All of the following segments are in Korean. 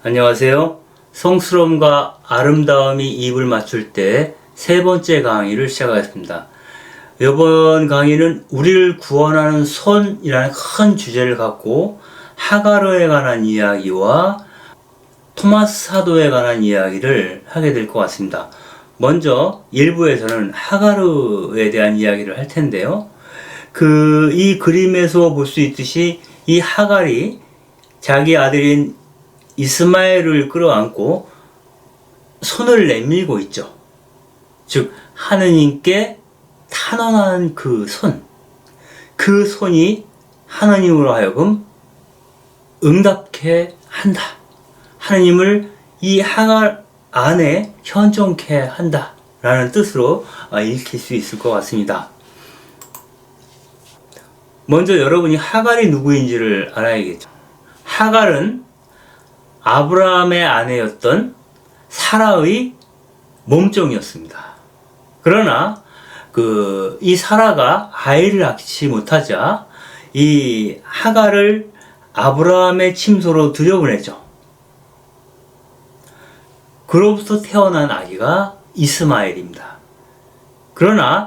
안녕하세요. 성스러움과 아름다움이 입을 맞출 때 세 번째 강의를 시작하겠습니다. 이번 강의는 우리를 구원하는 손이라는 큰 주제를 갖고 하가르에 관한 이야기와 토마스 사도에 관한 이야기를 하게 될 것 같습니다. 먼저 1부에서는 하가르에 대한 이야기를 할 텐데요. 이 그림에서 볼 수 있듯이 이 하갈이 자기 아들인 이스마엘을 끌어안고 손을 내밀고 있죠. 즉 하느님께 탄원하는 그 손이 하느님으로 하여금 응답케 한다. 하느님을 이 하갈 안에 현존케 한다 라는 뜻으로 읽힐 수 있을 것 같습니다. 먼저 여러분이 하갈이 누구인지를 알아야겠죠. 하갈은 아브라함의 아내였던 사라의 몸종이었습니다. 그러나 이 사라가 아이를 낳지 못하자 이 하갈을 아브라함의 침소로 들여보내죠. 그로부터 태어난 아기가 이스마엘입니다. 그러나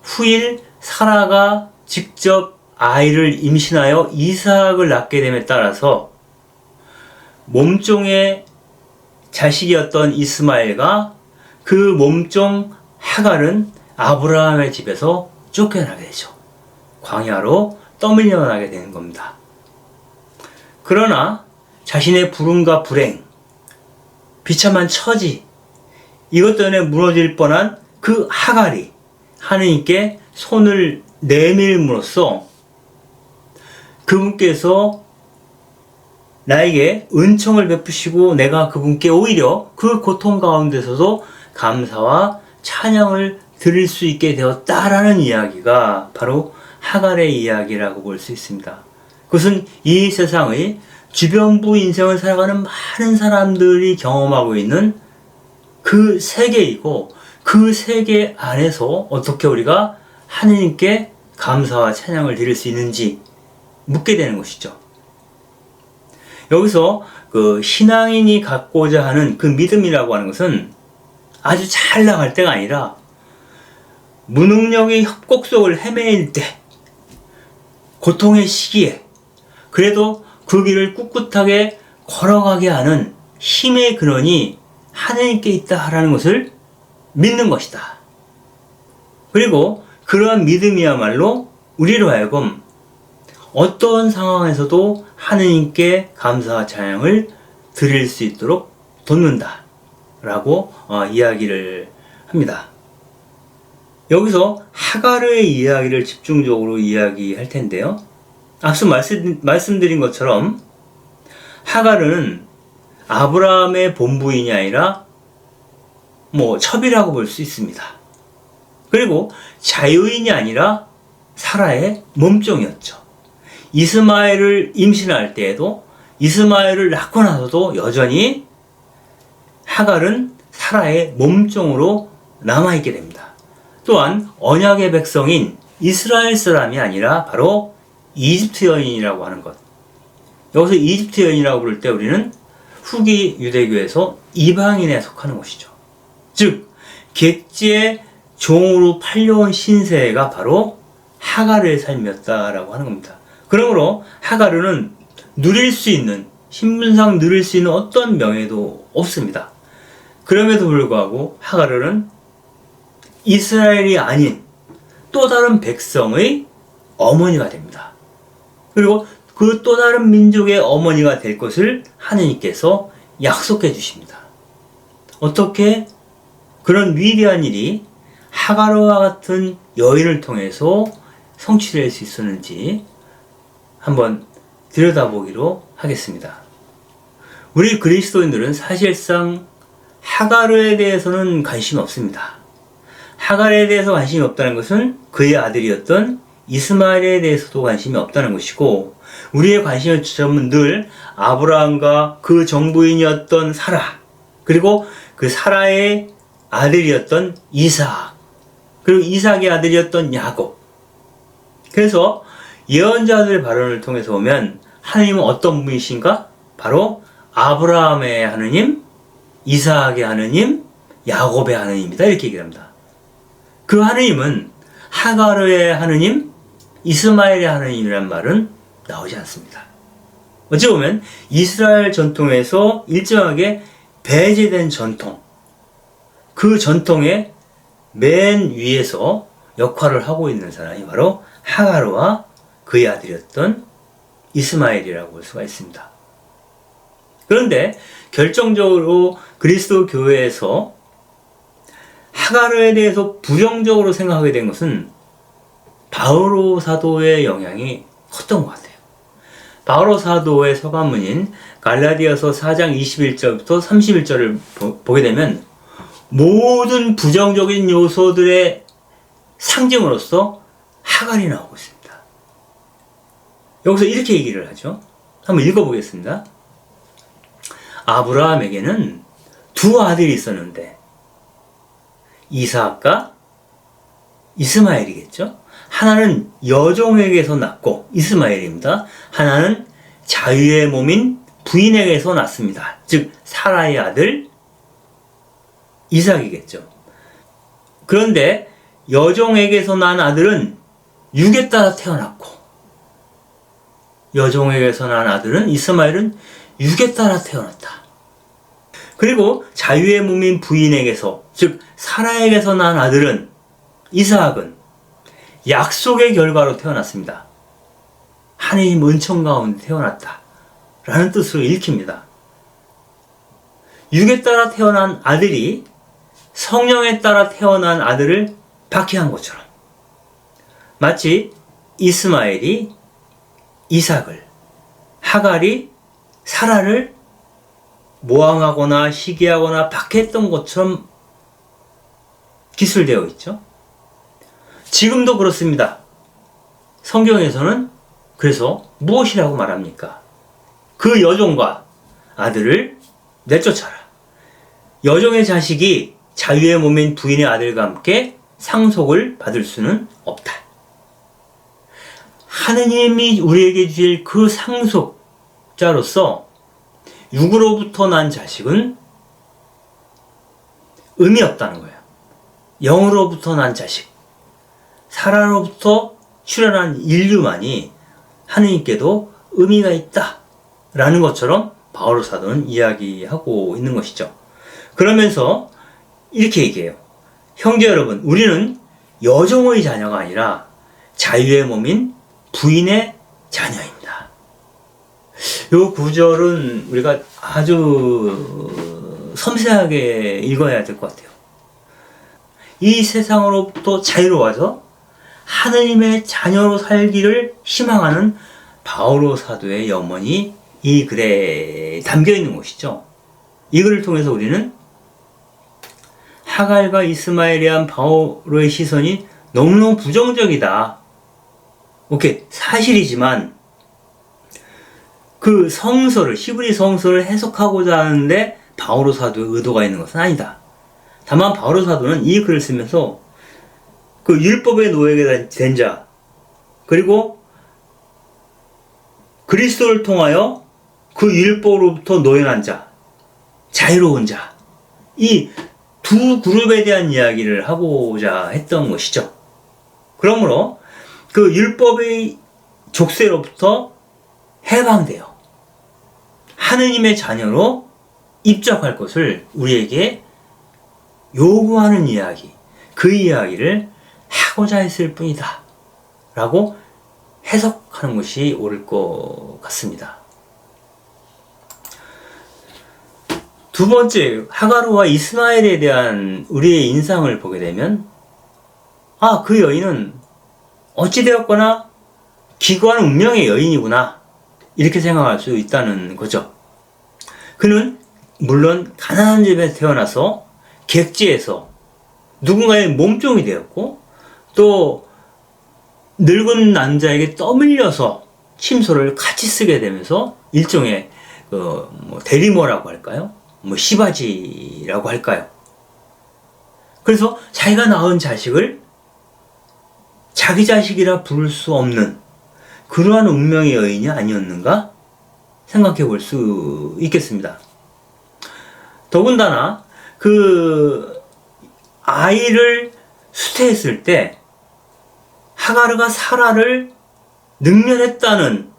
후일 사라가 직접 아이를 임신하여 이삭을 낳게 됨에 따라서 몸종의 자식이었던 이스마엘과 그 몸종 하갈은 아브라함의 집에서 쫓겨나게 되죠. 광야로 떠밀려나게 되는 겁니다. 그러나 자신의 불운과 불행, 비참한 처지, 이것 때문에 무너질 뻔한 그 하갈이 하느님께 손을 내밀므로써 그분께서 나에게 은총을 베푸시고 내가 그분께 오히려 그 고통 가운데서도 감사와 찬양을 드릴 수 있게 되었다라는 이야기가 바로 하갈의 이야기라고 볼 수 있습니다. 그것은 이 세상의 주변부 인생을 살아가는 많은 사람들이 경험하고 있는 그 세계이고 그 세계 안에서 어떻게 우리가 하느님께 감사와 찬양을 드릴 수 있는지 묻게 되는 것이죠. 여기서 신앙인이 갖고자 하는 그 믿음이라고 하는 것은 아주 잘 나갈 때가 아니라 무능력의 협곡 속을 헤매일 때, 고통의 시기에 그래도 그 길을 꿋꿋하게 걸어가게 하는 힘의 근원이 하느님께 있다라는 것을 믿는 것이다. 그리고 그러한 믿음이야말로 우리로 하여금 어떤 상황에서도 하느님께 감사와 찬양을 드릴 수 있도록 돕는다 라고 이야기를 합니다. 여기서 하갈의 이야기를 집중적으로 이야기할 텐데요. 앞서 말씀드린 것처럼 하갈은 아브라함의 본부인이 아니라 첩이라고 볼 수 있습니다. 그리고 자유인이 아니라 사라의 몸종이었죠. 이스마엘을 임신할 때에도 이스마엘을 낳고 나서도 여전히 하갈은 사라의 몸종으로 남아있게 됩니다. 또한 언약의 백성인 이스라엘 사람이 아니라 바로 이집트 여인이라고 하는 것. 여기서 이집트 여인이라고 부를 때 우리는 후기 유대교에서 이방인에 속하는 것이죠. 즉 객지의 종으로 팔려온 신세가 바로 하갈의 삶이었다라고 하는 겁니다. 그러므로 하갈은 누릴 수 있는, 신분상 누릴 수 있는 어떤 명예도 없습니다. 그럼에도 불구하고 하갈은 이스라엘이 아닌 또 다른 백성의 어머니가 됩니다. 그리고 그 또 다른 민족의 어머니가 될 것을 하느님께서 약속해 주십니다. 어떻게 그런 위대한 일이 하갈과 같은 여인을 통해서 성취될 수 있었는지 한번 들여다보기로 하겠습니다. 우리 그리스도인들은 사실상 하갈에 대해서는 관심이 없습니다. 하갈에 대해서 관심이 없다는 것은 그의 아들이었던 이스마엘에 대해서도 관심이 없다는 것이고, 우리의 관심의 초점은 늘 아브라함과 그 정부인이었던 사라, 그리고 그 사라의 아들이었던 이삭, 그리고 이삭의 아들이었던 야곱. 그래서 예언자들의 발언을 통해서 보면 하나님은 어떤 분이신가? 바로 아브라함의 하느님, 이삭의 하느님, 야곱의 하느님이다. 이렇게 얘기합니다. 그 하느님은 하가르의 하느님, 이스마엘의 하느님이란 말은 나오지 않습니다. 어찌 보면 이스라엘 전통에서 일정하게 배제된 전통, 그 전통의 맨 위에서 역할을 하고 있는 사람이 바로 하가르와 그의 아들이었던 이스마엘이라고 볼 수가 있습니다. 그런데 결정적으로 그리스도 교회에서 하가르에 대해서 부정적으로 생각하게 된 것은 바오로 사도의 영향이 컸던 것 같아요. 바오로 사도의 서간문인 갈라디아서 4장 21절부터 31절을 보게 되면 모든 부정적인 요소들의 상징으로서 하갈이 나오고 있습니다. 여기서 이렇게 얘기를 하죠. 한번 읽어보겠습니다. 아브라함에게는 두 아들이 있었는데 이삭과 이스마엘이겠죠. 하나는 여종에게서 낳고 이스마엘입니다. 하나는 자유의 몸인 부인에게서 낳습니다. 즉 사라의 아들 이삭이겠죠. 그런데 여종에게서 난 아들은 육에 따라 태어났고 여종에게서 난 아들은 이스마엘은 육에 따라 태어났다. 그리고 자유의 몸인 부인에게서 즉 사라에게서 난 아들은 이삭은 약속의 결과로 태어났습니다. 하느님 은총 가운데 태어났다 라는 뜻으로 읽힙니다. 육에 따라 태어난 아들이 성령에 따라 태어난 아들을 박해한 것처럼 마치 이스마엘이 이삭을, 하갈이 사라를 모함하거나 시기하거나 박해했던 것처럼 기술되어 있죠. 지금도 그렇습니다. 성경에서는 그래서 무엇이라고 말합니까? 그 여종과 아들을 내쫓아라. 여종의 자식이 자유의 몸인 부인의 아들과 함께 상속을 받을 수는 없다. 하느님이 우리에게 주실 그 상속자로서 육으로부터 난 자식은 의미 없다는 거예요. 영으로부터 난 자식, 사라로부터 출현한 인류만이 하느님께도 의미가 있다라는 것처럼 바오로 사도는 이야기하고 있는 것이죠. 그러면서 이렇게 얘기해요. 형제 여러분, 우리는 여종의 자녀가 아니라 자유의 몸인 부인의 자녀입니다. 이 구절은 우리가 아주 섬세하게 읽어야 될 것 같아요. 이 세상으로부터 자유로워서 하느님의 자녀로 살기를 희망하는 바오로 사도의 염원이 이 글에 담겨 있는 것이죠. 이 글을 통해서 우리는 하갈과 이스마엘에 대한 바오로의 시선이 너무너무 부정적이다. 오케이, 사실이지만 그 성서를, 히브리 성서를 해석하고자 하는데 바오로 사도의 의도가 있는 것은 아니다. 다만 바오로 사도는 이 글을 쓰면서 그 율법의 노예가 된 자, 그리고 그리스도를 통하여 그 율법으로부터 노예난 자, 자유로운 자, 이 두 그룹에 대한 이야기를 하고자 했던 것이죠. 그러므로 그 율법의 족쇄로부터 해방되어 하느님의 자녀로 입적할 것을 우리에게 요구하는 이야기, 그 이야기를 하고자 했을 뿐이다 라고 해석하는 것이 옳을 것 같습니다. 두 번째, 하가루와 이스마엘에 대한 우리의 인상을 보게 되면 그 여인은 어찌되었거나 기구한 운명의 여인이구나 이렇게 생각할 수 있다는 거죠. 그는 물론 가난한 집에 태어나서 객지에서 누군가의 몸종이 되었고 또 늙은 남자에게 떠밀려서 침소를 같이 쓰게 되면서 일종의 대리모라고 할까요? 시바지라고 할까요? 그래서 자기가 낳은 자식을 자기 자식이라 부를 수 없는 그러한 운명의 여인이 아니었는가 생각해 볼 수 있겠습니다. 더군다나 그 아이를 수태했을 때 하가르가 사라를 능멸했다는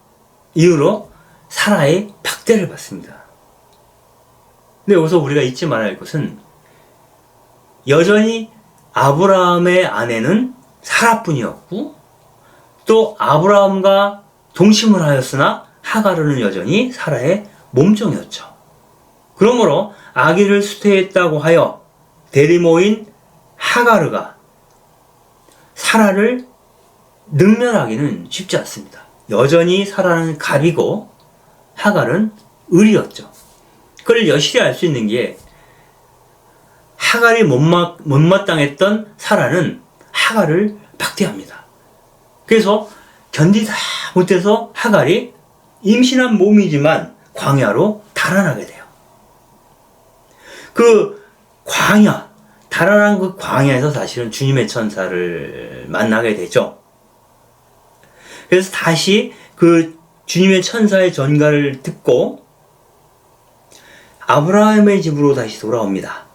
이유로 사라의 박대를 받습니다. 근데 여기서 우리가 잊지 말아야 할 것은 여전히 아브라함의 아내는 사라뿐이었고 또 아브라함과 동침을 하였으나 하가르는 여전히 사라의 몸종이었죠. 그러므로 아기를 수태했다고 하여 대리모인 하가르가 사라를 능멸하기는 쉽지 않습니다. 여전히 사라는 갑이고 하갈은 을이었죠. 그걸 여실히 알 수 있는 게 하갈이 못마땅했던 사라는 하갈을 박대합니다. 그래서 견디다 못해서 하갈이 임신한 몸이지만 광야로 달아나게 돼요. 그 광야, 달아난 그 광야에서 사실은 주님의 천사를 만나게 되죠. 그래서 다시 그 주님의 천사의 전가를 듣고 아브라함의 집으로 다시 돌아옵니다.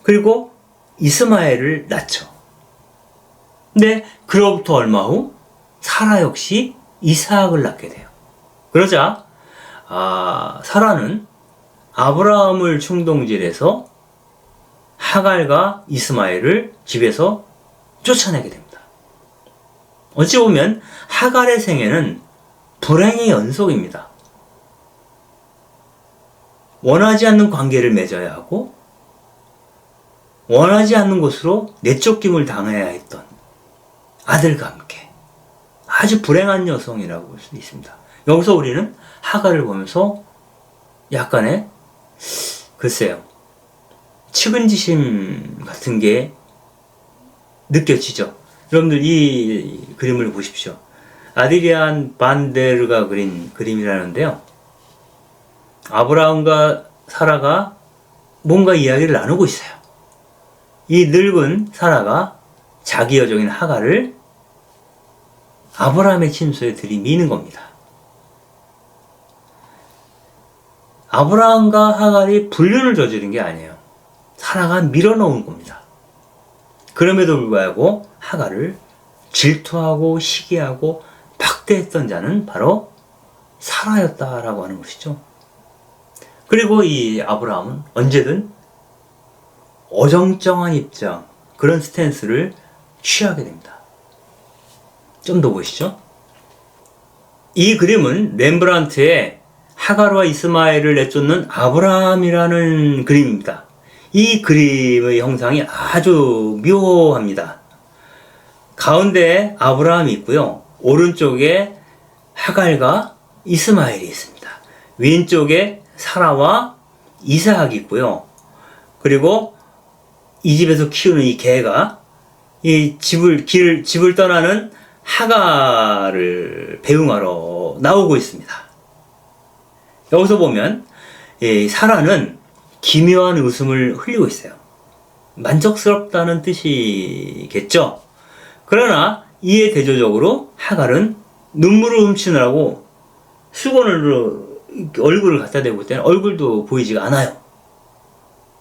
그리고 이스마엘을 낳죠. 근데 그로부터 얼마 후 사라 역시 이삭을 낳게 돼요. 그러자 사라는 아브라함을 충동질해서 하갈과 이스마엘을 집에서 쫓아내게 됩니다. 어찌 보면 하갈의 생애는 불행의 연속입니다. 원하지 않는 관계를 맺어야 하고 원하지 않는 곳으로 내쫓김을 당해야 했던 아들과 함께 아주 불행한 여성이라고 볼 수 있습니다. 여기서 우리는 하갈을 보면서 약간의 글쎄요 측은지심 같은 게 느껴지죠. 여러분들 이 그림을 보십시오. 아드리안 반데르가 그린 그림이라는데요. 아브라함과 사라가 뭔가 이야기를 나누고 있어요. 이 늙은 사라가 자기 여종인 하갈을 아브라함의 침소에 들이미는 겁니다. 아브라함과 하갈이 불륜을 저지른 게 아니에요. 사라가 밀어넣은 겁니다. 그럼에도 불구하고 하갈을 질투하고 시기하고 박대했던 자는 바로 사라였다라고 하는 것이죠. 그리고 이 아브라함은 언제든 어정쩡한 입장, 그런 스탠스를 취하게 됩니다. 좀 더 보시죠. 이 그림은 렘브란트의 하갈과 이스마엘을 내쫓는 아브라함이라는 그림입니다. 이 그림의 형상이 아주 묘합니다. 가운데에 아브라함이 있고요. 오른쪽에 하갈과 이스마엘이 있습니다. 왼쪽에 사라와 이삭이 있고요. 그리고 이 집에서 키우는 이 개가 이 집을 떠나는 하갈을 배웅하러 나오고 있습니다. 여기서 보면 이 사라는 기묘한 웃음을 흘리고 있어요. 만족스럽다는 뜻이겠죠. 그러나 이에 대조적으로 하갈은 눈물을 훔치느라고 수건으로 얼굴을 갖다 대고 있을 때는 얼굴도 보이지가 않아요.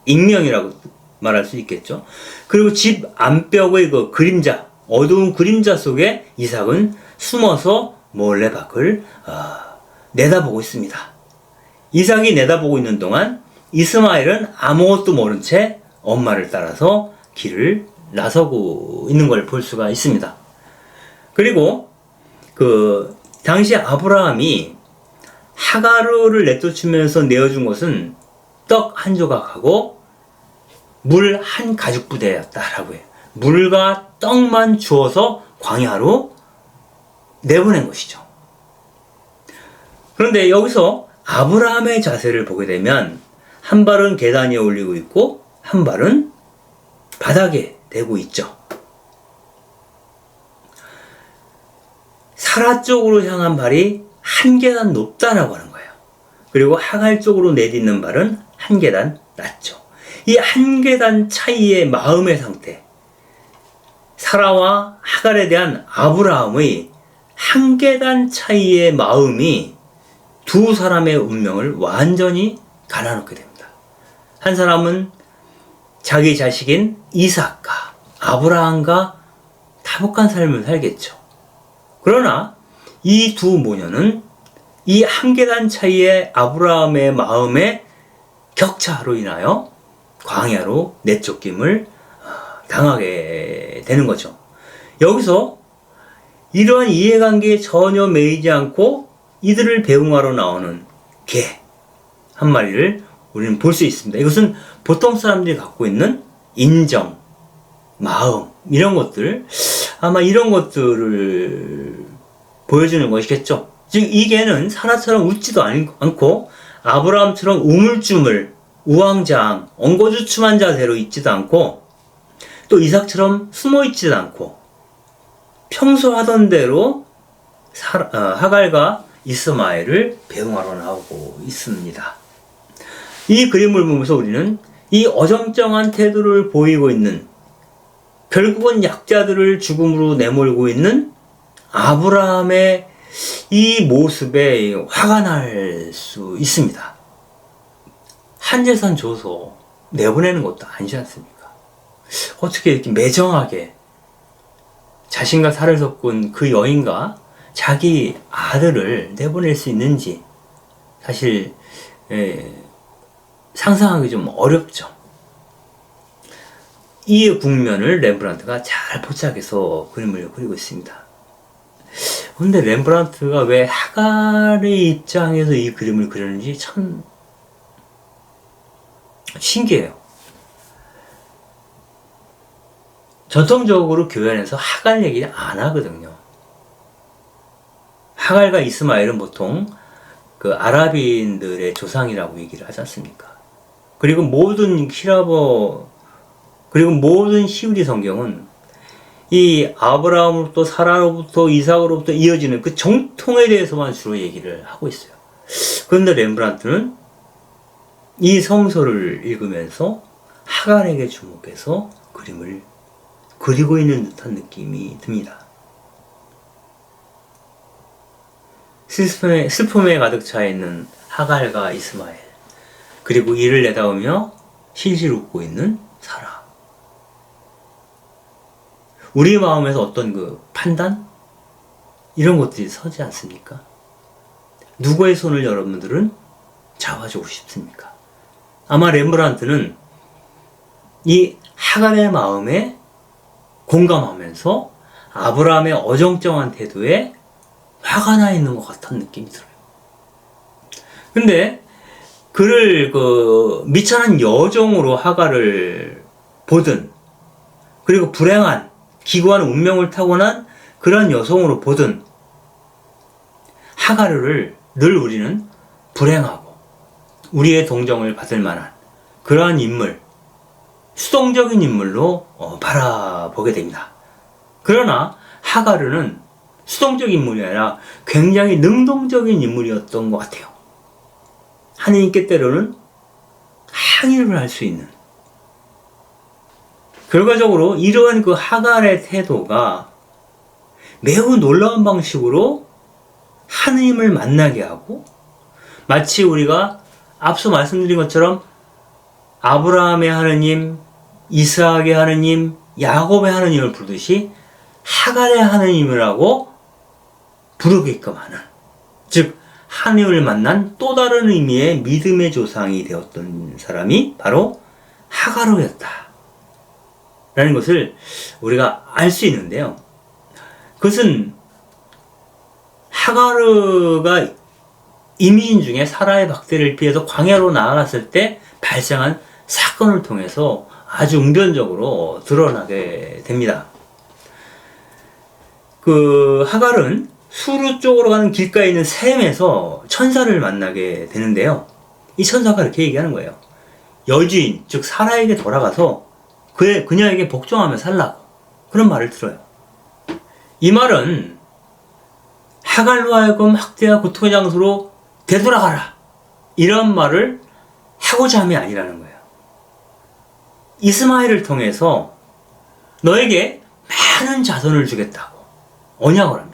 익명이라고 말할 수 있겠죠. 그리고 집 안벽의 그 그림자, 어두운 그림자 속에 이삭은 숨어서 몰래 밖을 내다보고 있습니다. 이삭이 내다보고 있는 동안 이스마엘은 아무것도 모른 채 엄마를 따라서 길을 나서고 있는 걸 볼 수가 있습니다. 그리고 그 당시 아브라함이 하가르를 내쫓으면서 내어준 것은 떡 한 조각하고 물 한 가죽 부대였다라고 해요. 물과 떡만 주어서 광야로 내보낸 것이죠. 그런데 여기서 아브라함의 자세를 보게 되면 한 발은 계단 위에 올리고 있고 한 발은 바닥에 대고 있죠. 사라 쪽으로 향한 발이 한 계단 높다라고 하는 거예요. 그리고 하갈 쪽으로 내딛는 발은 한 계단 낮죠. 이 한 계단 차이의 마음의 상태, 사라와 하갈에 대한 아브라함의 한 계단 차이의 마음이 두 사람의 운명을 완전히 갈라놓게 됩니다. 한 사람은 자기 자식인 이삭과 아브라함과 다복한 삶을 살겠죠. 그러나 이 두 모녀는 이 한 계단 차이의 아브라함의 마음의 격차로 인하여 광야로 내쫓김을 당하게 되는 거죠. 여기서 이러한 이해관계에 전혀 매이지 않고 이들을 배웅하러 나오는 개 한 마리를 우리는 볼 수 있습니다. 이것은 보통 사람들이 갖고 있는 인정, 마음, 이런 것들, 아마 이런 것들을 보여주는 것이겠죠. 즉, 이 개는 사라처럼 웃지도 않고 아브라함처럼 우물쭈물, 우왕좌왕, 엉거주춤한 자세로 있지도 않고 또 이삭처럼 숨어있지도 않고 평소 하던 대로 하갈과 이스마엘을 배웅하러 나오고 있습니다. 이 그림을 보면서 우리는 이 어정쩡한 태도를 보이고 있는, 결국은 약자들을 죽음으로 내몰고 있는 아브라함의 이 모습에 화가 날 수 있습니다. 한 재산 줘서 내보내는 것도 아니지 않습니까? 어떻게 이렇게 매정하게 자신과 살을 섞은 그 여인과 자기 아들을 내보낼 수 있는지 사실 상상하기 좀 어렵죠. 이 국면을 렘브란트가 잘 포착해서 그림을 그리고 있습니다. 그런데 렘브란트가 왜 하갈의 입장에서 이 그림을 그렸는지 참 신기해요. 전통적으로 교회 안에서 하갈 얘기 안 하거든요. 하갈과 이스마엘은 보통 그 아랍인들의 조상이라고 얘기를 하지 않습니까? 그리고 모든 모든 히브리 성경은 이 아브라함으로부터 사라로부터 이삭으로부터 이어지는 그 정통에 대해서만 주로 얘기를 하고 있어요. 그런데 렘브란트는 이 성서를 읽으면서 하갈에게 주목해서 그림을 그리고 있는 듯한 느낌이 듭니다. 슬픔에 가득 차 있는 하갈과 이스마엘, 그리고 이를 내다보며 실실 웃고 있는 사라. 우리 마음에서 어떤 그 판단? 이런 것들이 서지 않습니까? 누구의 손을 여러분들은 잡아주고 싶습니까? 아마 렘브란트는 이 하갈의 마음에 공감하면서 아브라함의 어정쩡한 태도에 화가 나 있는 것 같은 느낌이 들어요. 근데 그를 그 미천한 여종으로 하갈을 보든, 그리고 불행한 기구한 운명을 타고난 그런 여성으로 보든, 하갈을 늘 우리는 불행하고 우리의 동정을 받을 만한 그러한 인물, 수동적인 인물로 바라보게 됩니다. 그러나 하갈은 수동적인 인물이 아니라 굉장히 능동적인 인물이었던 것 같아요. 하느님께 때로는 항의를 할 수 있는, 결과적으로 이러한 그 하갈의 태도가 매우 놀라운 방식으로 하느님을 만나게 하고, 마치 우리가 앞서 말씀드린 것처럼 아브라함의 하느님, 이스하악의 하느님, 야곱의 하느님을 부르듯이 하갈의 하느님이라고 부르게끔 하는, 즉 하느님을 만난 또 다른 의미의 믿음의 조상이 되었던 사람이 바로 하갈이었다 라는 것을 우리가 알 수 있는데요. 그것은 하갈가 이민 중에 사라의 박대를 피해서 광야로 나아갔을 때 발생한 사건을 통해서 아주 웅변적으로 드러나게 됩니다. 그 하갈은 수르 쪽으로 가는 길가에 있는 셈에서 천사를 만나게 되는데요. 이 천사가 이렇게 얘기하는 거예요. 여주인, 즉 사라에게 돌아가서 그녀에게 복종하며 살라고, 그런 말을 들어요. 이 말은 하갈로 하여금 학대와 고통의 장소로 되돌아가라, 이런 말을 하고자 함이 아니라는 거예요. 이스마엘을 통해서 너에게 많은 자손을 주겠다고 언약을 합니다.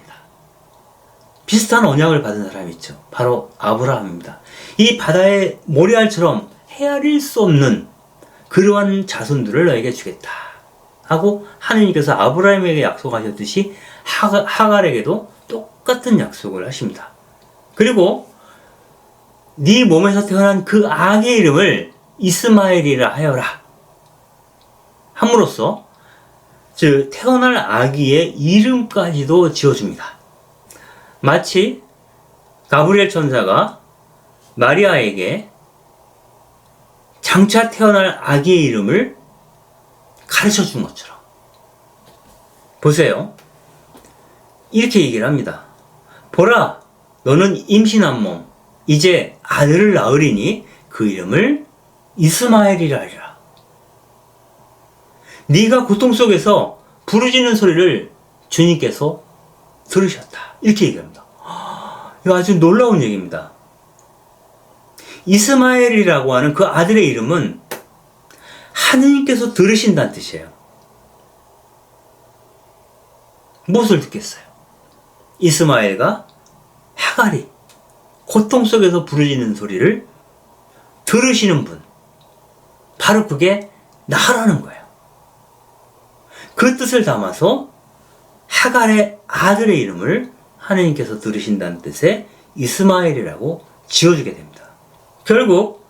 비슷한 언약을 받은 사람이 있죠. 바로 아브라함입니다. 이 바다의 모래알처럼 헤아릴 수 없는 그러한 자손들을 너에게 주겠다 하고 하느님께서 아브라함에게 약속하셨듯이 하갈에게도 똑같은 약속을 하십니다. 그리고 네 몸에서 태어난 그 아기의 이름을 이스마엘이라 하여라 함으로써 즉 태어날 아기의 이름까지도 지어줍니다. 마치 가브리엘 천사가 마리아에게 장차 태어날 아기의 이름을 가르쳐 준 것처럼. 보세요. 이렇게 얘기를 합니다. 보라, 너는 임신한 몸, 이제 아들을 낳으리니 그 이름을 이스마엘이라 하리라. 네가 고통 속에서 부르짖는 소리를 주님께서 들으셨다. 이렇게 얘기합니다. 이거 아주 놀라운 얘기입니다. 이스마엘이라고 하는 그 아들의 이름은 하느님께서 들으신다는 뜻이에요. 무엇을 듣겠어요? 이스마엘과 하갈이 고통 속에서 부르짖는 소리를 들으시는 분, 바로 그게 나라는 거예요. 그 뜻을 담아서 하갈의 아들의 이름을 하느님께서 들으신다는 뜻의 이스마엘이라고 지어주게 됩니다. 결국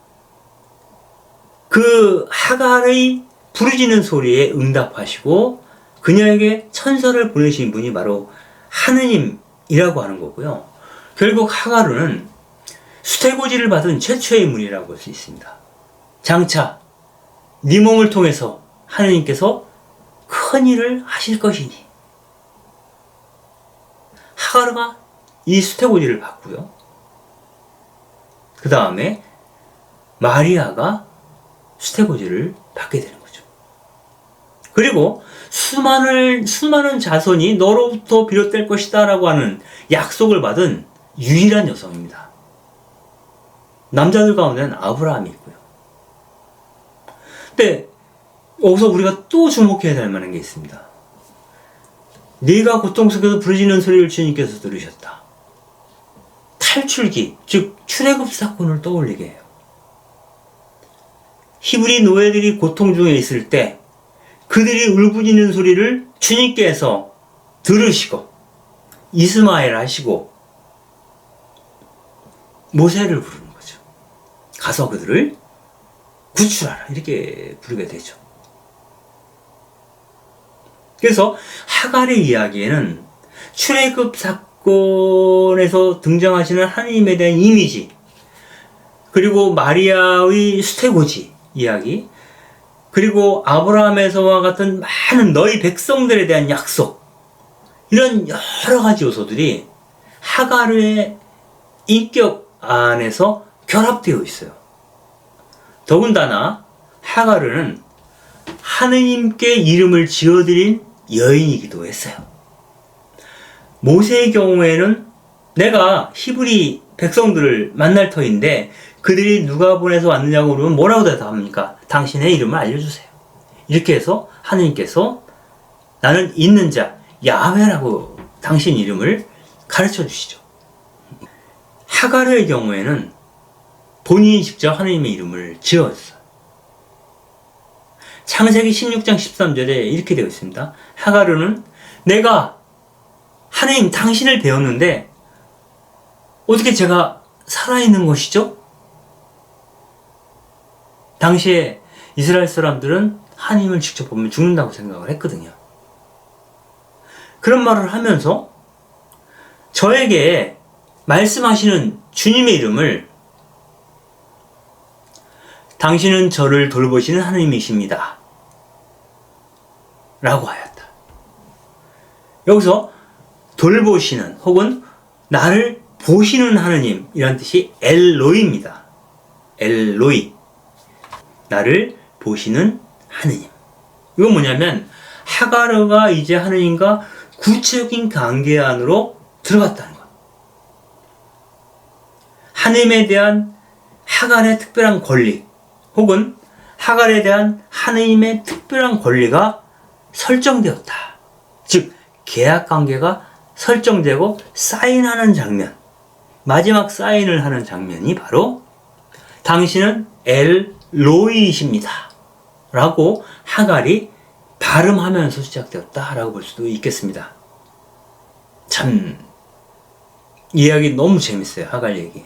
그 하갈의 부르짖는 소리에 응답하시고 그녀에게 천사를 보내신 분이 바로 하느님이라고 하는 거고요. 결국 하갈은 수태고지를 받은 최초의 인물이라고 볼 수 있습니다. 장차 네 몸을 통해서 하느님께서 큰 일을 하실 것이니 하갈가 이 수태고지를 받고요. 그 다음에 마리아가 수태고지를 받게 되는 거죠. 그리고 수많은 자손이 너로부터 비롯될 것이다 라고 하는 약속을 받은 유일한 여성입니다. 남자들 가운데는 아브라함이 있고요. 근데 여기서 우리가 또 주목해야 될 만한 게 있습니다. 네가 고통 속에서 부르짖는 소리를 주님께서 들으셨다. 탈출기, 즉 출애굽 사건을 떠올리게 해요. 히브리 노예들이 고통 중에 있을 때 그들이 울부짖는 소리를 주님께서 들으시고 이스마엘 하시고 모세를 부르는 거죠. 가서 그들을 구출하라 이렇게 부르게 되죠. 그래서 하갈의 이야기에는 출애굽 사건에서 등장하시는 하느님에 대한 이미지, 그리고 마리아의 수태고지 이야기, 그리고 아브라함에서와 같은 많은 너희 백성들에 대한 약속, 이런 여러 가지 요소들이 하갈의 인격 안에서 결합되어 있어요. 더군다나 하갈은 하느님께 이름을 지어드린 여인이기도 했어요. 모세의 경우에는 내가 히브리 백성들을 만날 터인데 그들이 누가 보내서 왔느냐고 그러면 뭐라고 대답합니까? 당신의 이름을 알려주세요. 이렇게 해서 하느님께서 나는 있는 자 야훼라고 당신 이름을 가르쳐 주시죠. 하갈의 경우에는 본인이 직접 하느님의 이름을 지었어요. 창세기 16장 13절에 이렇게 되어 있습니다. 하갈은 내가 하느님 당신을 배웠는데 어떻게 제가 살아있는 것이죠? 당시에 이스라엘 사람들은 하느님을 직접 보면 죽는다고 생각을 했거든요. 그런 말을 하면서 저에게 말씀하시는 주님의 이름을 당신은 저를 돌보시는 하느님이십니다 라고 하였다. 여기서 돌보시는 혹은 나를 보시는 하느님이란 뜻이 엘로이입니다. 엘로이, 나를 보시는 하느님. 이건 뭐냐면 하갈가 이제 하느님과 구체적인 관계 안으로 들어갔다는 것. 하느님에 대한 하갈의 특별한 권리 혹은 하갈에 대한 하느님의 특별한 권리가 설정되었다. 즉 계약 관계가 설정되고 사인하는 장면, 마지막 사인을 하는 장면이 바로 당신은 엘로이십니다 라고 하갈이 발음하면서 시작되었다 라고 볼 수도 있겠습니다. 참 이야기 너무 재밌어요. 하갈 얘기.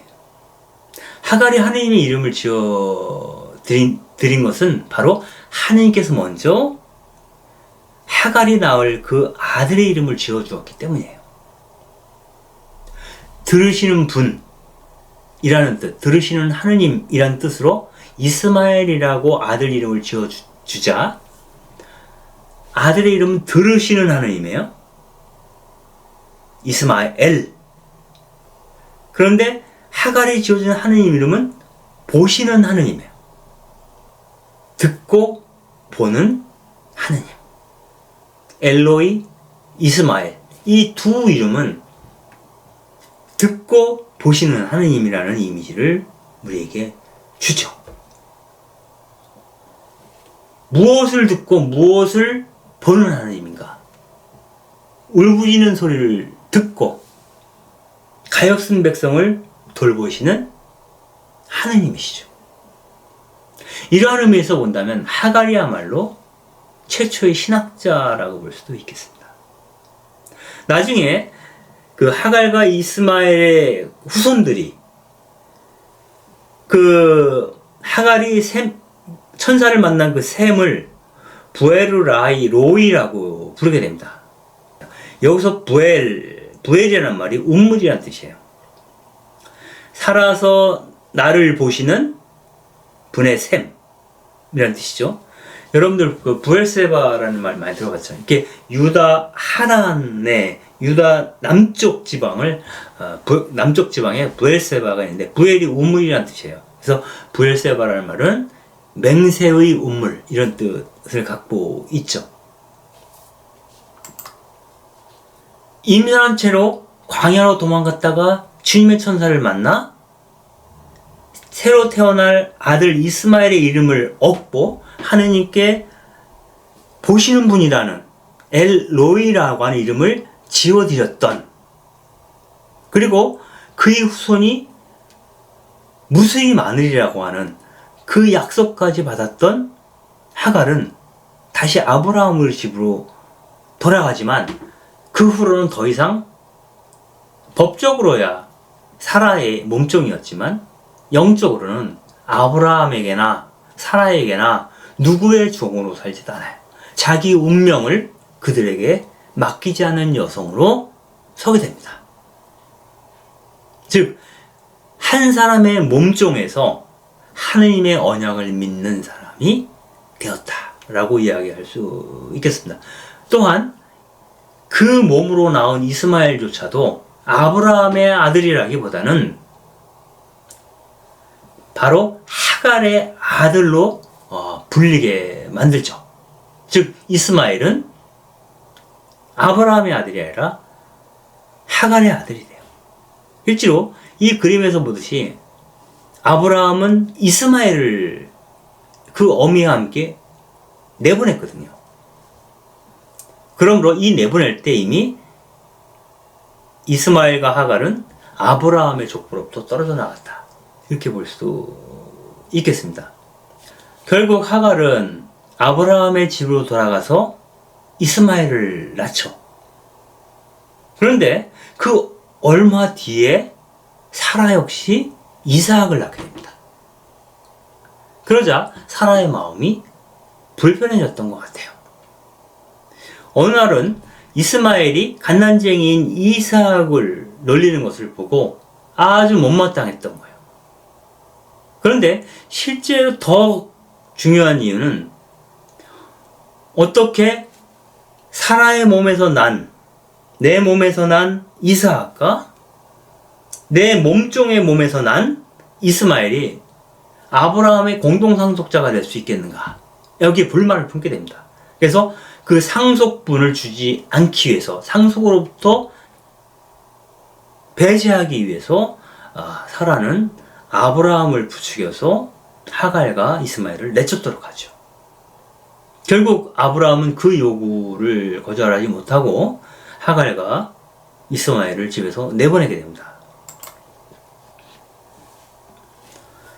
하갈이 하느님의 이름을 지어 드린 것은 바로 하느님께서 먼저 하갈이 낳을 그 아들의 이름을 지어 주었기 때문이에요. 들으시는 분이라는 뜻, 들으시는 하느님이라는 뜻으로 이스마엘이라고 아들 이름을 지어 주자. 아들의 이름은 들으시는 하느님이에요. 이스마엘. 그런데 하갈이 지어준 하느님 이름은 보시는 하느님이에요. 듣고 보는 하느님. 엘로이, 이스마엘. 이 두 이름은 듣고 보시는 하느님이라는 이미지를 우리에게 주죠. 무엇을 듣고 무엇을 보는 하느님인가? 울부짖는 소리를 듣고 가엾은 백성을 돌보시는 하느님이시죠. 이러한 의미에서 본다면 하갈이야말로 최초의 신학자라고 볼 수도 있겠습니다. 나중에 그 하갈과 이스마엘의 후손들이 그 하갈이 천사를 만난 그 셈을 부에르라이 로이라고 부르게 됩니다. 여기서 부엘이라는 말이 운물이라는 뜻이에요. 살아서 나를 보시는 분의 셈이라는 뜻이죠. 여러분들 그 부엘세바라는 말 많이 들어봤죠. 이렇게 유다 하란의 유다 남쪽 지방에 부엘세바가 있는데 부엘이 우물이라는 뜻이에요. 그래서 부엘세바라는 말은 맹세의 우물 이런 뜻을 갖고 있죠. 임신한 채로 광야로 도망갔다가 주님의 천사를 만나 새로 태어날 아들 이스마엘의 이름을 얻고 하느님께 보시는 분이라는 엘로이라고 하는 이름을 지어드렸던, 그리고 그의 후손이 무수히 많으리라고 하는 그 약속까지 받았던 하갈은 다시 아브라함의 집으로 돌아가지만 그 후로는 더 이상 법적으로야 사라의 몸종이었지만 영적으로는 아브라함에게나 사라에게나 누구의 종으로 살지도 않아요. 자기 운명을 그들에게 맡기지 않은 여성으로 서게 됩니다. 즉, 한 사람의 몸종에서 하느님의 언약을 믿는 사람이 되었다라고 이야기할 수 있겠습니다. 또한 그 몸으로 나온 이스마엘조차도 아브라함의 아들이라기보다는 바로 하갈의 아들로 불리게 만들죠. 즉 이스마엘은 아브라함의 아들이 아니라 하갈의 아들이 돼요. 실제로 이 그림에서 보듯이 아브라함은 이스마엘을 그 어미와 함께 내보냈거든요. 그러므로 이 내보낼 때 이미 이스마엘과 하갈은 아브라함의 족보로부터 떨어져 나갔다. 이렇게 볼 수도 있겠습니다. 결국 하갈은 아브라함의 집으로 돌아가서 이스마엘을 낳죠. 그런데 그 얼마 뒤에 사라 역시 이삭을 낳게 됩니다. 그러자 사라의 마음이 불편해졌던 것 같아요. 어느 날은 이스마엘이 갓난쟁이인 이삭을 놀리는 것을 보고 아주 못마땅했던 거예요. 그런데 실제로 더 중요한 이유는 어떻게 사라의 몸에서 내 몸에서 난 이삭과 내 몸종의 몸에서 난 이스마엘이 아브라함의 공동상속자가 될 수 있겠는가? 여기에 불만을 품게 됩니다. 그래서 그 상속분을 주지 않기 위해서, 상속으로부터 배제하기 위해서 사라는 아브라함을 부추겨서 하갈과 이스마엘을 내쫓도록 하죠. 결국 아브라함은 그 요구를 거절하지 못하고 하갈과 이스마엘을 집에서 내보내게 됩니다.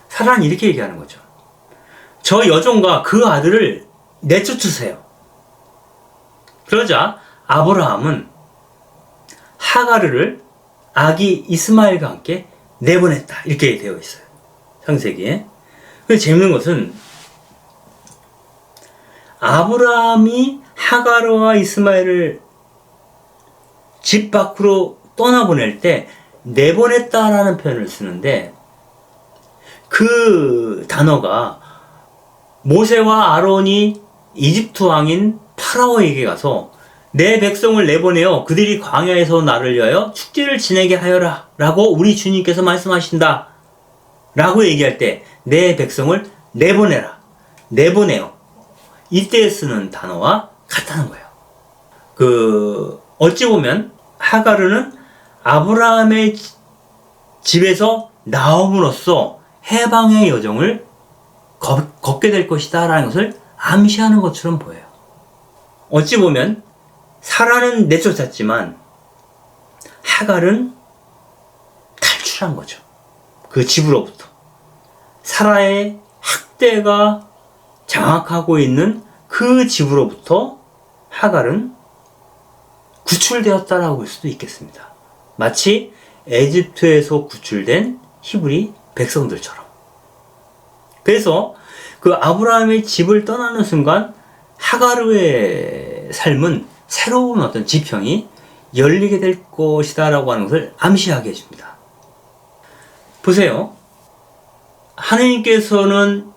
사라는 이렇게 얘기하는 거죠. 저 여종과 그 아들을 내쫓으세요. 그러자 아브라함은 하가르를 아기 이스마엘과 함께 내보냈다. 이렇게 되어 있어요. 창세기에. 근데 재밌는 것은 아브라함이 하가르와 이스마엘을 집 밖으로 떠나보낼 때 내보냈다라는 표현을 쓰는데 그 단어가 모세와 아론이 이집트 왕인 파라오에게 가서 내 백성을 내보내어 그들이 광야에서 나를 위하여 축제를 지내게 하여라 라고 우리 주님께서 말씀하신다 라고 얘기할 때 내 백성을 내보내라, 내보내어 이때 쓰는 단어와 같다는 거예요. 어찌 보면 하가르는 아브라함의 집에서 나옴으로써 해방의 여정을 걷게 될 것이다 라는 것을 암시하는 것처럼 보여요. 어찌 보면 사라는 내쫓았지만 하갈은 탈출한 거죠. 그 집으로부터. 사라의 학대가 장악하고 있는 그 집으로부터 하갈은 구출되었다라고 볼 수도 있겠습니다. 마치 에집트에서 구출된 히브리 백성들처럼. 그래서 그 아브라함의 집을 떠나는 순간 하가르의 삶은 새로운 어떤 지평이 열리게 될 것이다 라고 하는 것을 암시하게 해줍니다. 보세요. 하느님께서는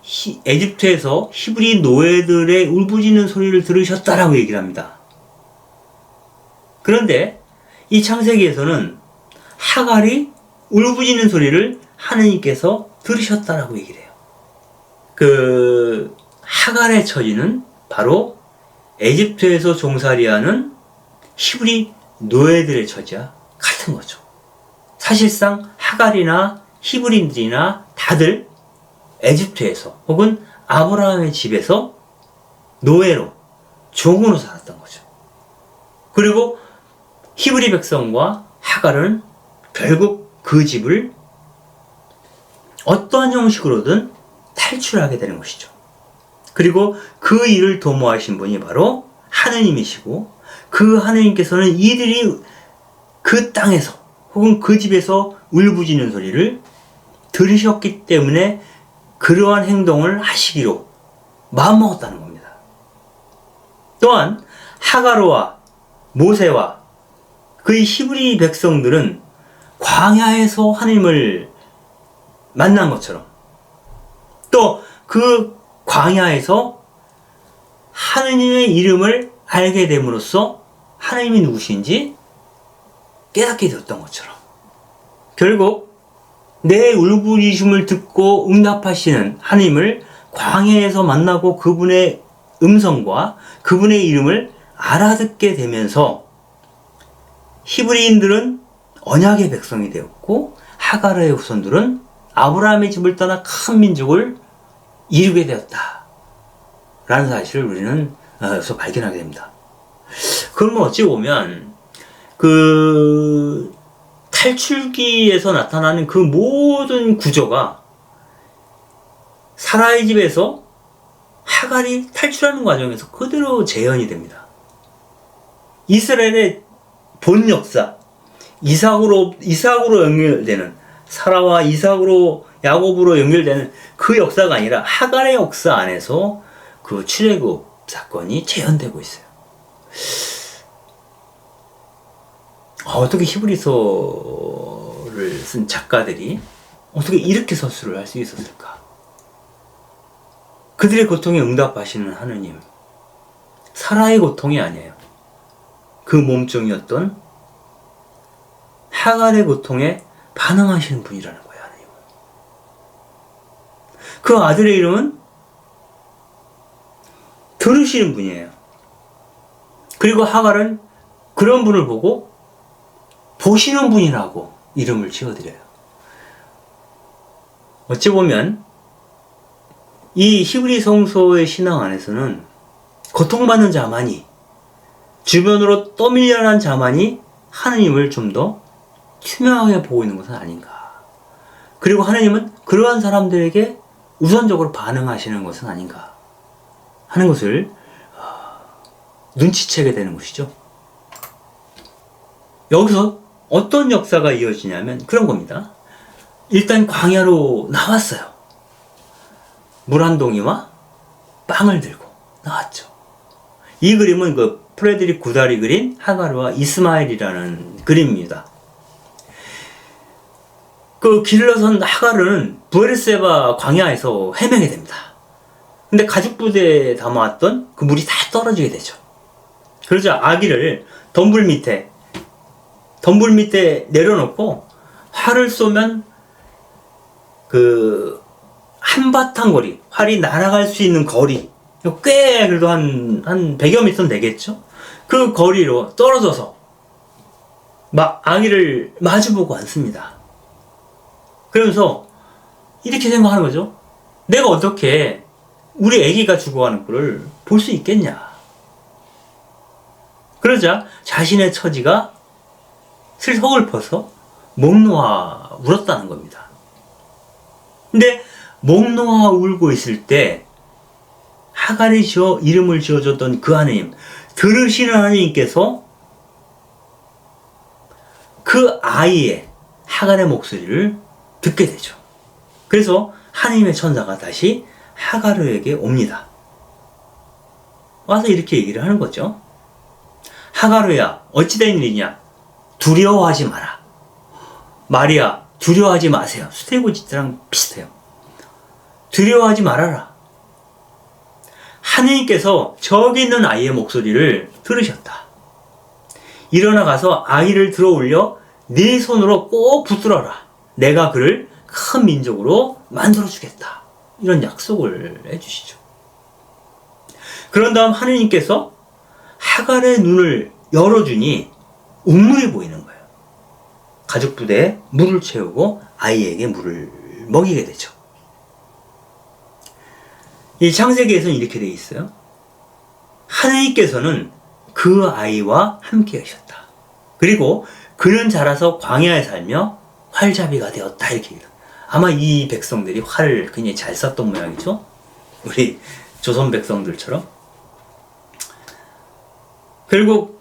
에집트에서 히브리 노예들의 울부짖는 소리를 들으셨다라고 얘기를 합니다. 그런데 이 창세기에서는 하갈이 울부짖는 소리를 하느님께서 들으셨다라고 얘기를 해요. 하갈의 처지는 바로 에집트에서 종살이하는 히브리 노예들의 처지와 같은 거죠. 사실상 하갈이나 히브리인들이나 다들 에집트에서 혹은 아브라함의 집에서 노예로, 종으로 살았던 거죠. 그리고 히브리 백성과 하갈은 결국 그 집을 어떠한 형식으로든 탈출하게 되는 것이죠. 그리고 그 일을 도모하신 분이 바로 하느님이시고 그 하느님께서는 이들이 그 땅에서 혹은 그 집에서 울부짖는 소리를 들으셨기 때문에 그러한 행동을 하시기로 마음먹었다는 겁니다. 또한 하가르와 모세와 그의 히브리 백성들은 광야에서 하나님을 만난 것처럼 또 그 광야에서 하느님의 이름을 알게 됨으로써 하나님이 누구신지 깨닫게 되었던 것처럼 결국 내 울부짖음을 듣고 응답하시는 하나님을 광야에서 만나고 그분의 음성과 그분의 이름을 알아듣게 되면서 히브리인들은 언약의 백성이 되었고 하가르의 후손들은 아브라함의 집을 떠나 큰 민족을 이루게 되었다 라는 사실을 우리는 여기서 발견하게 됩니다. 그러면 어찌 보면 탈출기에서 나타나는 그 모든 구조가 사라의 집에서 하갈이 탈출하는 과정에서 그대로 재현이 됩니다. 이스라엘의 본 역사, 이삭으로 연결되는 사라와 이삭으로 야곱으로 연결되는 그 역사가 아니라 하갈의 역사 안에서 그 출애굽 사건이 재현되고 있어요. 어떻게 히브리서를 쓴 작가들이 어떻게 이렇게 서술을 할 수 있었을까? 그들의 고통에 응답하시는 하느님, 사라의 고통이 아니에요. 그 몸종이었던 하갈의 고통에 반응하시는 분이라는 거예요, 하느님은. 그 아들의 이름은 들으시는 분이에요. 그리고 하갈은 그런 분을 보고 보시는 분이라고 이름을 지어드려요. 어찌 보면 이 히브리 성서의 신앙 안에서는 고통받는 자만이, 주변으로 떠밀려난 자만이 하느님을 좀 더 투명하게 보고 있는 것은 아닌가. 그리고 하느님은 그러한 사람들에게 우선적으로 반응하시는 것은 아닌가 하는 것을 눈치채게 되는 것이죠. 여기서 어떤 역사가 이어지냐면 그런 겁니다. 일단 광야로 나왔어요. 물 한 동이와 빵을 들고 나왔죠. 이 그림은 그 프레드릭 구달이 그린 하가르와 이스마엘이라는 그림입니다. 그 길을 나선 하가르는 브에르세바 광야에서 헤매게 됩니다. 근데 가죽 부대에 담아왔던 그 물이 다 떨어지게 되죠. 그러자 아기를 덤불 밑에 내려놓고 활을 쏘면 그 한바탕 거리, 활이 날아갈 수 있는 거리, 꽤 그래도 한 100여 미터는 되겠죠? 그 거리로 떨어져서 막 아기를 마주보고 앉습니다. 그러면서 이렇게 생각하는 거죠. 내가 어떻게 우리 아기가 죽어가는 꼴을 볼 수 있겠냐. 그러자 자신의 처지가 슬슬 목 놓아 울었다는 겁니다. 근데 목 놓아 울고 있을 때 하갈이 이름을 지어줬던 그 하나님, 들으시는 하나님께서 그 아이의 하갈의 목소리를 듣게 되죠. 그래서 하나님의 천사가 다시 하갈에게 옵니다. 와서 이렇게 얘기를 하는 거죠. 하갈야, 어찌된 일이냐? 두려워하지 마라. 마리아, 두려워하지 마세요. 수태고지랑 비슷해요. 두려워하지 말아라. 하느님께서 저기 있는 아이의 목소리를 들으셨다. 일어나 가서 아이를 들어 올려 네 손으로 꼭 붙들어라. 내가 그를 큰 민족으로 만들어 주겠다. 이런 약속을 해주시죠. 그런 다음 하느님께서 하갈의 눈을 열어주니 우물이 보이는 거예요. 가죽 부대에 물을 채우고 아이에게 물을 먹이게 되죠. 이 창세기에서는 이렇게 되어 있어요. 하느님께서는 그 아이와 함께 하셨다. 그리고 그는 자라서 광야에 살며 활잡이가 되었다. 이렇게 얘기해요. 아마 이 백성들이 활을 굉장히 잘 쐈던 모양이죠. 우리 조선 백성들처럼. 결국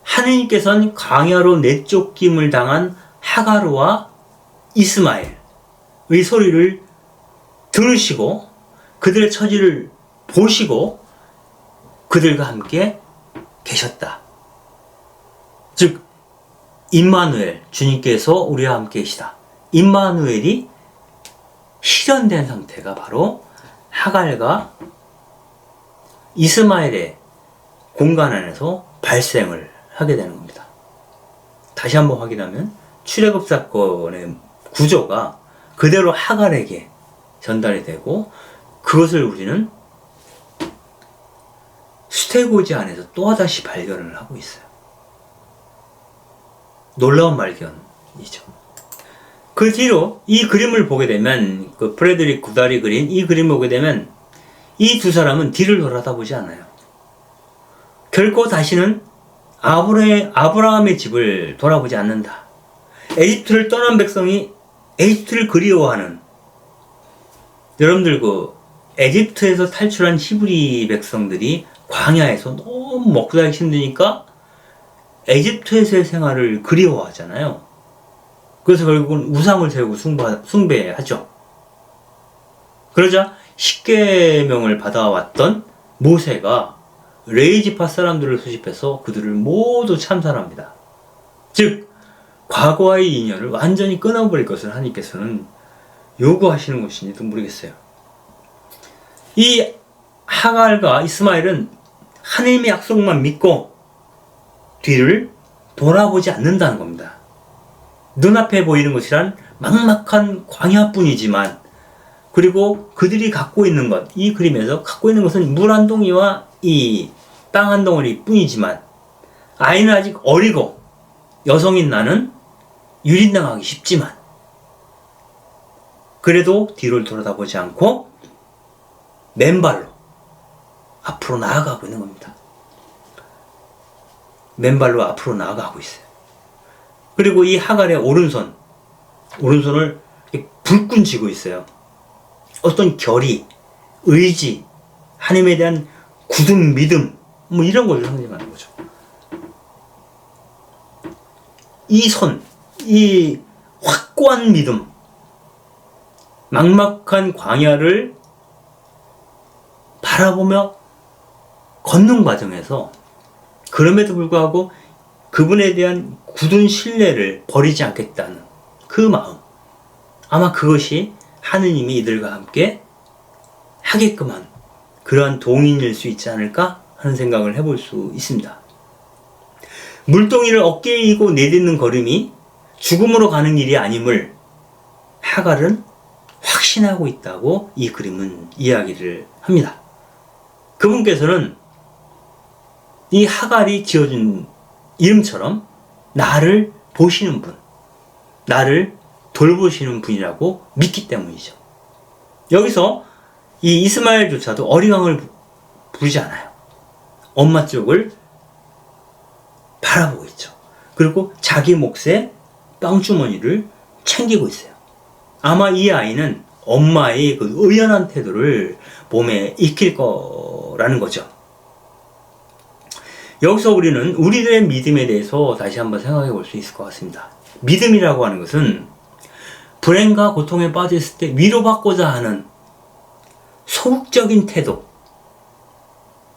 하느님께서는 광야로 내쫓김을 당한 하가르와 이스마엘의 소리를 들으시고 그들의 처지를 보시고 그들과 함께 계셨다. 즉 임마누엘, 주님께서 우리와 함께 계시다. 임마누엘이 실현된 상태가 바로 하갈과 이스마엘의 공간 안에서 발생을 하게 되는 겁니다. 다시 한번 확인하면 출애굽 사건의 구조가 그대로 하갈에게 전달이 되고 그것을 우리는 수태고지 안에서 또다시 발견을 하고 있어요. 놀라운 발견이죠. 그 뒤로 이 그림을 보게 되면 그 프레드릭 구달이 그린 이 그림을 보게 되면 이 두 사람은 뒤를 돌아다보지 않아요. 결코 다시는 아브라함의 집을 돌아보지 않는다. 에집트를 떠난 백성이 에집트를 그리워하는, 여러분들 그 에집트에서 탈출한 히브리 백성들이 광야에서 너무 먹고 살기 힘드니까 에집트에서의 생활을 그리워하잖아요. 그래서 결국은 우상을 세우고 숭배하죠. 그러자 십계명을 받아왔던 모세가 레이지파 사람들을 소집해서 그들을 모두 참살합니다. 즉 과거와의 인연을 완전히 끊어버릴 것을 하나님께서는 요구하시는 것인지도 모르겠어요. 이 하갈과 이스마엘은 하나님의 약속만 믿고 뒤를 돌아보지 않는다는 겁니다. 눈앞에 보이는 것이란 막막한 광야뿐이지만, 그리고 그들이 갖고 있는 것, 이 그림에서 갖고 있는 것은 물 한 동이와 이 빵 한 덩어리 뿐이지만, 아이는 아직 어리고 여성인 나는 유린당하기 쉽지만, 그래도 뒤를 돌아다보지 않고 맨발로 앞으로 나아가고 있는 겁니다. 맨발로 앞으로 나아가고 있어요. 그리고 이 하갈의 오른손을 이렇게 불끈 쥐고 있어요. 어떤 결의, 의지, 하나님에 대한 굳은 믿음, 뭐 이런 걸 상징하는 거죠. 이 확고한 믿음, 막막한 광야를 바라보며 걷는 과정에서 그럼에도 불구하고 그분에 대한 굳은 신뢰를 버리지 않겠다는 그 마음, 아마 그것이 하느님이 이들과 함께 하게끔 한 그러한 동인일 수 있지 않을까 하는 생각을 해볼 수 있습니다. 물동이를 어깨에 이고 내딛는 걸음이 죽음으로 가는 길이 아님을 하갈은 확신하고 있다고 이 그림은 이야기를 합니다. 그분께서는 이 하갈이 지어준 이름처럼 나를 보시는 분, 나를 돌보시는 분이라고 믿기 때문이죠. 여기서 이 이스마엘조차도 어리광을 부리지 않아요. 엄마 쪽을 바라보고 있죠. 그리고 자기 몫의 빵주머니를 챙기고 있어요. 아마 이 아이는 엄마의 그 의연한 태도를 몸에 익힐 거라는 거죠. 여기서 우리는 우리들의 믿음에 대해서 다시 한번 생각해 볼 수 있을 것 같습니다. 믿음이라고 하는 것은 불행과 고통에 빠졌을 때 위로받고자 하는 소극적인 태도.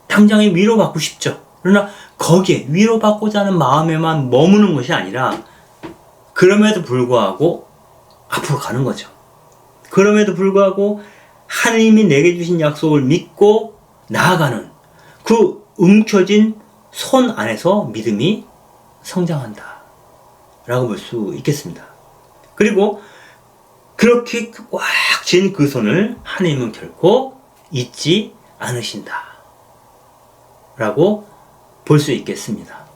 당장에 위로받고 싶죠. 그러나 거기에 위로받고자 하는 마음에만 머무는 것이 아니라 그럼에도 불구하고 앞으로 가는 거죠. 그럼에도 불구하고 하나님이 내게 주신 약속을 믿고 나아가는 그 움켜진 손 안에서 믿음이 성장한다 라고 볼 수 있겠습니다. 그리고 그렇게 꽉 쥔 그 손을 하나님은 결코 잊지 않으신다 라고 볼 수 있겠습니다.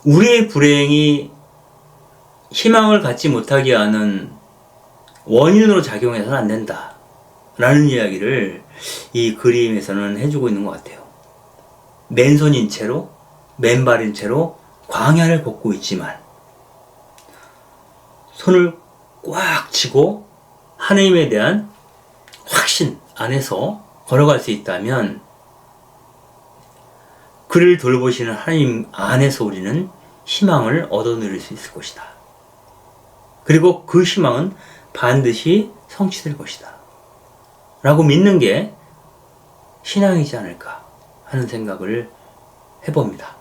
우리의 불행이 희망을 갖지 못하게 하는 원인으로 작용해서는 안 된다 라는 이야기를 이 그림에서는 해주고 있는 것 같아요. 맨손인 채로, 맨발인 채로 광야를 걷고 있지만 손을 꽉 쥐고 하나님에 대한 확신 안에서 걸어갈 수 있다면 그를 돌보시는 하나님 안에서 우리는 희망을 얻어 누릴 수 있을 것이다. 그리고 그 희망은 반드시 성취될 것이다 라고 믿는 게 신앙이지 않을까 하는 생각을 해봅니다.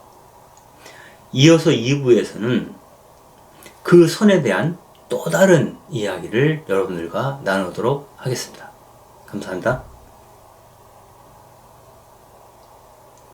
이어서 2부에서는 그 손에 대한 또 다른 이야기를 여러분들과 나누도록 하겠습니다. 감사합니다.